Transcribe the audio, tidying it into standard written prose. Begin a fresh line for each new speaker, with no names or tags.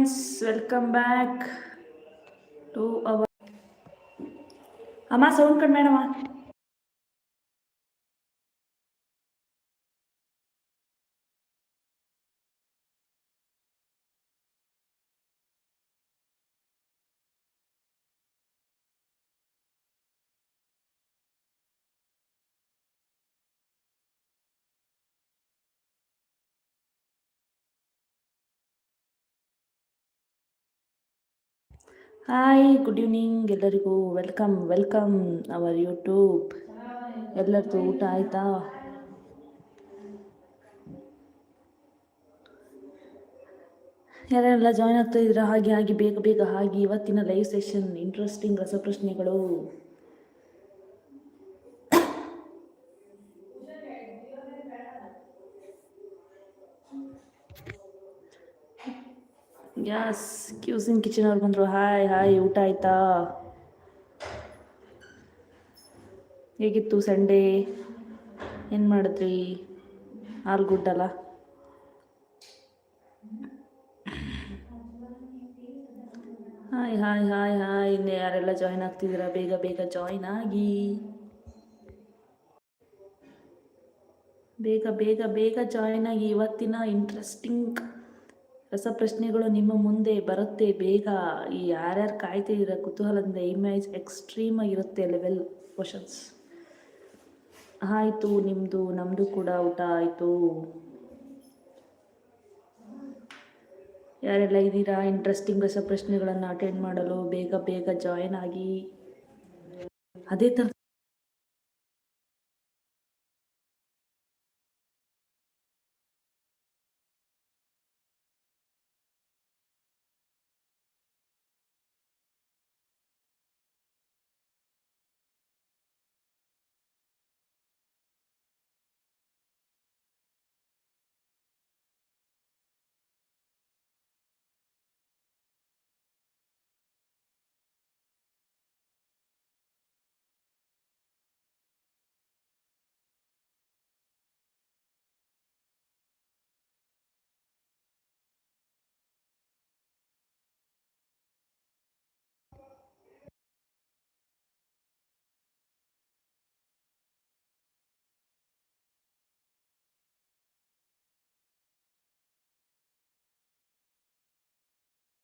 Friends, welcome back to our. ಅಮ್ಮ sound ಕಡಿಮೆ ಮಾಡಮ್ಮ. ಹಾಯ್, ಗುಡ್ ಈವ್ನಿಂಗ್ ಎಲ್ಲರಿಗೂ. Welcome our YouTube. ಎಲ್ಲರದ್ದು ಊಟ ಆಯಿತಾ? ಯಾರೆಲ್ಲ ಜಾಯ್ನ್ ಆಗ್ತಾ ಇದ್ದೀರಾ? ಹಾಗೆ ಬೇಗ ಹಾಗೆ. ಇವತ್ತಿನ ಲೈವ್ ಸೆಷನ್ ಇಂಟ್ರೆಸ್ಟಿಂಗ್ ರಸಪ್ರಶ್ನೆಗಳು. ಯಾಸ್, ಕ್ಯೂಸಿನ್ ಕಿಚನ್ ಅವ್ರು ಬಂದರು. ಹಾಯ್, ಊಟ ಆಯಿತಾ? ಹೇಗಿತ್ತು ಸಂಡೇ? ಏನು ಮಾಡಿದ್ರಿ? ಆಲ್ ಗುಡ್ ಅಲ್ಲ? ಹಾಯ್. ಇನ್ನು ಯಾರೆಲ್ಲ ಜಾಯ್ನ್ ಆಗ್ತಿದ್ದೀರಾ? ಬೇಗ ಜಾಯ್ನ್ ಆಗಿ. ಬೇಗ ಜಾಯ್ನ್ ಆಗಿ. ಇವತ್ತಿನ ಇಂಟ್ರೆಸ್ಟಿಂಗ್ ರಸಪ್ರಶ್ನೆಗಳು ನಿಮ್ಮ ಮುಂದೆ ಬರುತ್ತೆ. ಬೇಗ ಯಾರ್ಯಾರು ಕಾಯ್ತಿದ್ದೀರಾ ಕುತೂಹಲದಿಂದ? ಇಮೇಜ್ ಎಕ್ಸ್ಟ್ರೀಮ್ ಆಗಿರುತ್ತೆ. Level questions. ಆಯಿತು ನಿಮ್ಮದು, ನಮ್ಮದು ಕೂಡ ಊಟ ಆಯಿತು. ಯಾರೆಲ್ಲ ಇದ್ದೀರಾ ಇಂಟ್ರೆಸ್ಟಿಂಗ್ ರಸಪ್ರಶ್ನೆಗಳನ್ನು ಅಟೆಂಡ್ ಮಾಡಲು? ಬೇಗ ಜಾಯ್ನ್ ಆಗಿ. ಅದೇ ಥರ